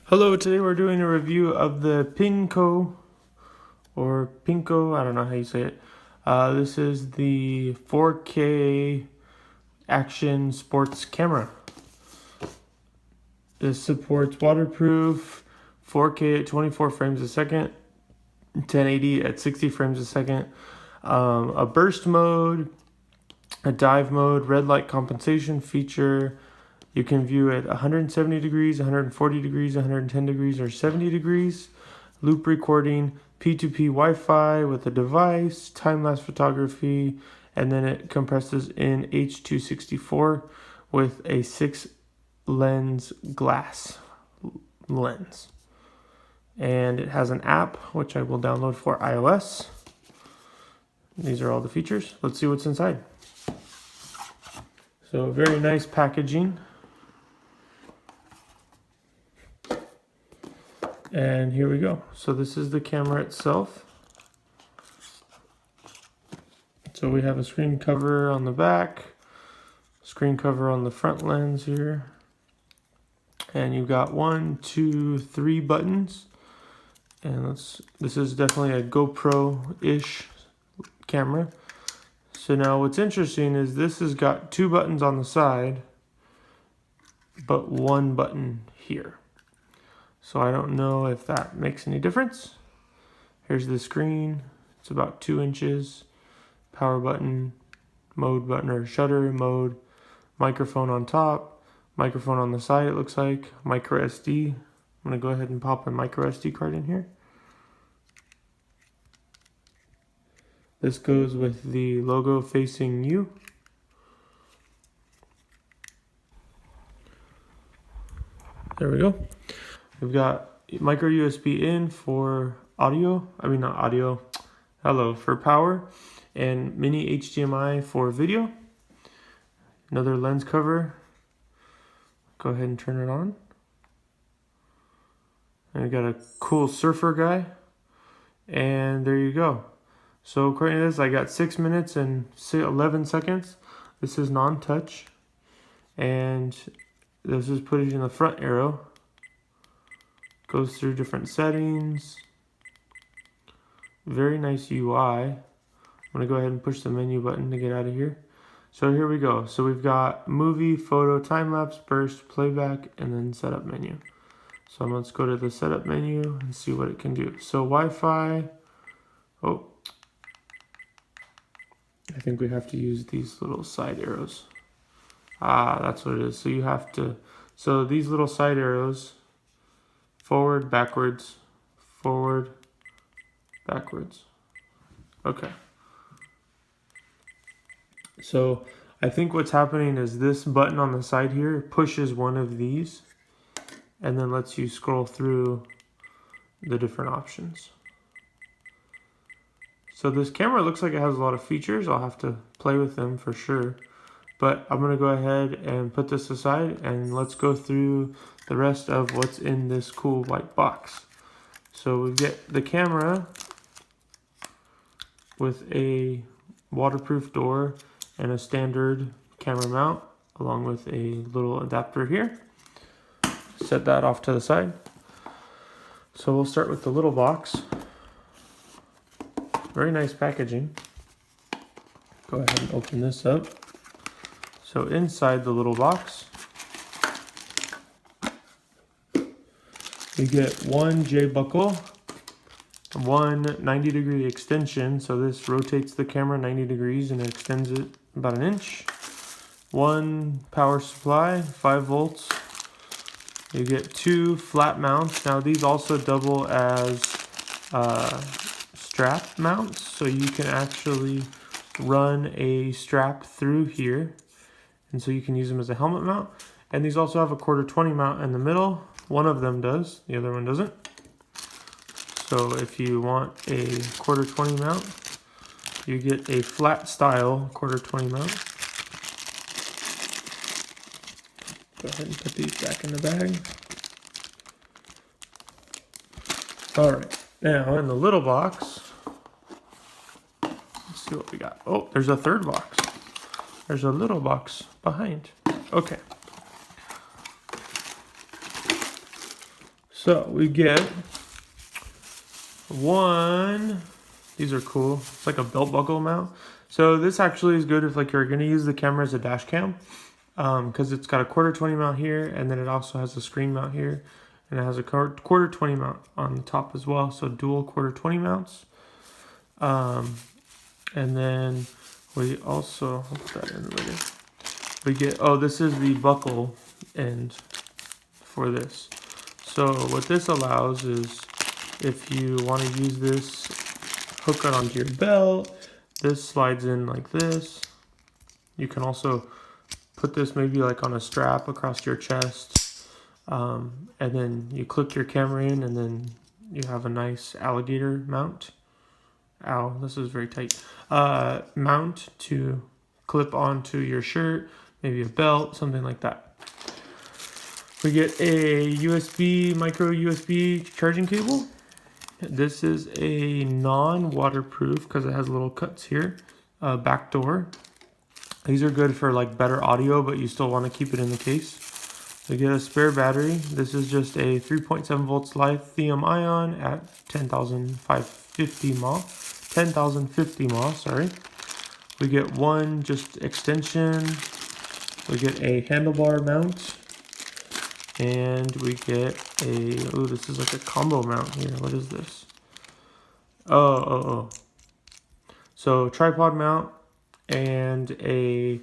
Hello, today we're doing a review of the Pingko, or Pingko, I don't know how you say it. This is the 4K action sports camera. This supports waterproof, 4K at 24 frames a second, 1080 at 60 frames a second, a burst mode, a dive mode, red light compensation feature. You can view at 170 degrees, 140 degrees, 110 degrees, or 70 degrees. Loop recording, P2P Wi-Fi with a device, time-lapse photography, and then it compresses in H.264 with a 6-lens glass lens. And it has an app, which I will download for iOS. These are all the features. Let's see what's inside. So very nice packaging. And here we go. So this is the camera itself. So we have a screen cover on the back, screen cover on the front lens here. And you've got 1, 2, 3 buttons. And this is definitely a GoPro-ish camera. So now what's interesting is this has got 2 buttons on the side, but 1 button here. So I don't know if that makes any difference. Here's the screen. It's about 2 inches. Power button, mode button or shutter mode, microphone on top, microphone on the side it looks like, micro SD. I'm gonna go ahead and pop a micro SD card in here. This goes with the logo facing you. There we go. We've got micro USB in for audio, for power, and mini HDMI for video. Another lens cover. Go ahead and turn it on. And we got a cool surfer guy. And there you go. So according to this, I got 6 minutes and 11 seconds. This is non-touch. And this is put it in the front arrow. Goes through different settings. Very nice UI. I'm gonna go ahead and push the menu button to get out of here. So here we go. So we've got movie, photo, time-lapse, burst, playback, and then setup menu. So let's go to the setup menu and see what it can do. So Wi-Fi, I think we have to use these little side arrows. That's what it is. So you have to, so these little side arrows, forward, backwards, forward, backwards. Okay. So I think what's happening is this button on the side here pushes one of these and then lets you scroll through the different options. So this camera looks like it has a lot of features. I'll have to play with them for sure. But I'm gonna go ahead and put this aside and let's go through the rest of what's in this cool white box. So we get the camera with a waterproof door and a standard camera mount along with a little adapter here. Set that off to the side. So we'll start with the little box. Very nice packaging. Go ahead and open this up. So inside the little box, we get one J buckle, one 90-degree extension. So this rotates the camera 90 degrees and extends it about 1 inch. One power supply, 5 volts. You get 2 flat mounts. Now these also double as strap mounts. So you can actually run a strap through here. And so you can use them as a helmet mount. And these also have a 1/4-20 mount in the middle. One of them does, the other one doesn't. So if you want a 1/4-20 mount, you get a flat style 1/4-20 mount. Go ahead and put these back in the bag. All right, now in the little box, let's see what we got. Oh, there's a third box. There's a little box behind. Okay. So we get one, these are cool, it's like a belt buckle mount. So this actually is good if like you're going to use the camera as a dash cam, because it's got a 1/4 20 mount here, and then it also has a screen mount here, and it has a 1/4 20 mount on the top as well, so dual 1/4 20 mounts. And then we also, I'll put that in later. We get, oh, this is the buckle end for this. So what this allows is, if you want to use this, hook it onto your belt, this slides in like this. You can also put this maybe like on a strap across your chest, and then you click your camera in, and then you have a nice alligator mount. Ow, this is very tight. Mount to clip onto your shirt, maybe a belt, something like that. We get a USB, micro USB charging cable. This is a non-waterproof because it has little cuts here. Back door. These are good for like better audio, but you still want to keep it in the case. We get a spare battery. This is just a 3.7 volts lithium ion at 10,550 mAh. 10,050 mAh, sorry. We get one just extension. We get a handlebar mount. And we get a, oh, this is like a combo mount here. What is this? Oh. So tripod mount and a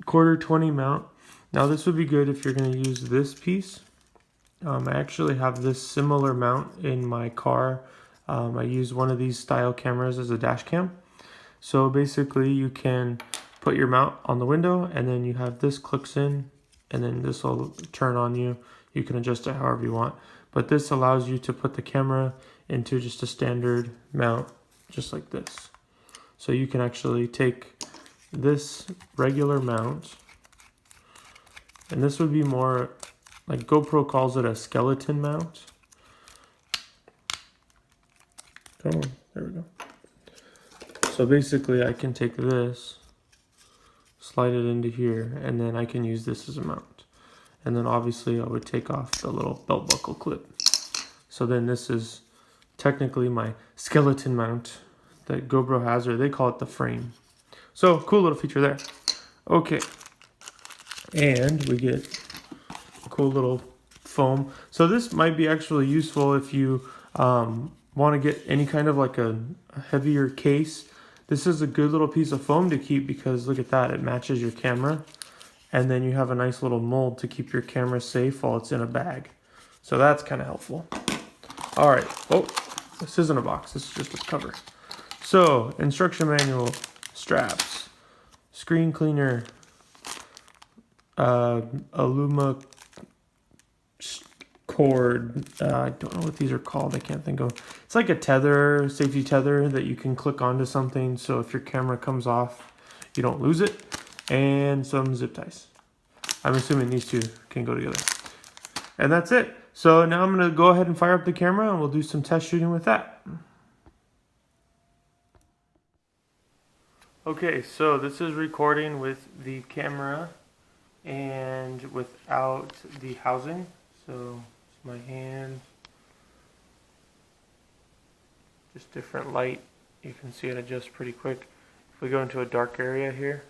1/4 20 mount. Now this would be good if you're going to use this piece. I actually have this similar mount in my car. I use one of these style cameras as a dash cam. So basically you can put your mount on the window, and then you have this clicks in, and then this will turn on you. You can adjust it however you want. But this allows you to put the camera into just a standard mount, just like this. So you can actually take this regular mount, and this would be more, like GoPro calls it a skeleton mount. Come on, there we go. So basically I can take this, slide it into here, and then I can use this as a mount. And then obviously I would take off the little belt buckle clip. So then this is technically my skeleton mount that GoPro has, or they call it the frame. So cool little feature there. Okay, and we get a cool little foam. So this might be actually useful if you want to get any kind of like a heavier case. This is a good little piece of foam to keep, because look at that, it matches your camera, and then you have a nice little mold to keep your camera safe while it's in a bag. So that's kind of helpful. All right, oh, this isn't a box, this is just a cover. So instruction manual, straps, screen cleaner, Aluma cord, I don't know what these are called, I can't think of. It's like a tether, safety tether that you can click onto something, so if your camera comes off, you don't lose it. And some zip ties. I'm assuming these two can go together. And that's it. So now I'm going to go ahead and fire up the camera, and we'll do some test shooting with that. Okay, so this is recording with the camera and without the housing. So it's my hand, just different light. You can see it adjust pretty quick. If we go into a dark area here,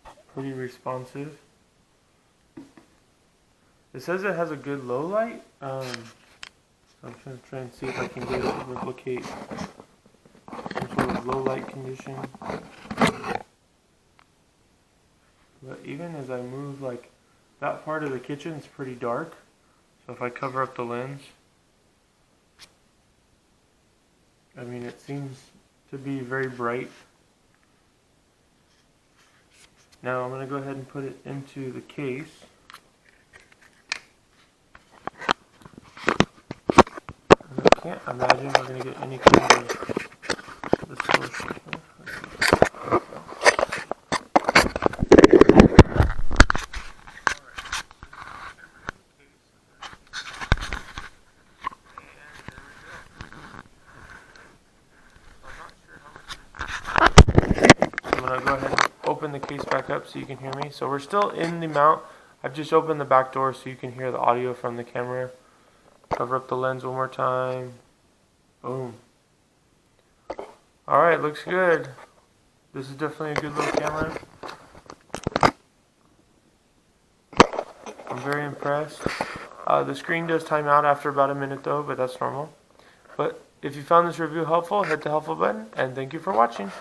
it's pretty responsive. It says it has a good low light. So I'm going to try and see if I can get it to replicate some sort of low light condition. But even as I move, like that part of the kitchen is pretty dark. So if I cover up the lens, I mean, it seems to be very bright. Now I'm going to go ahead and put it into the case. And I can't imagine we're going to get any kind of distortion. I'm going to go ahead and open the case back up so you can hear me. So we're still in the mount. I've just opened the back door so you can hear the audio from the camera. Cover up the lens one more time. Boom. Alright, looks good. This is definitely a good little camera. I'm very impressed. The screen does time out after about a minute though, but that's normal. But if you found this review helpful, hit the helpful button, and thank you for watching.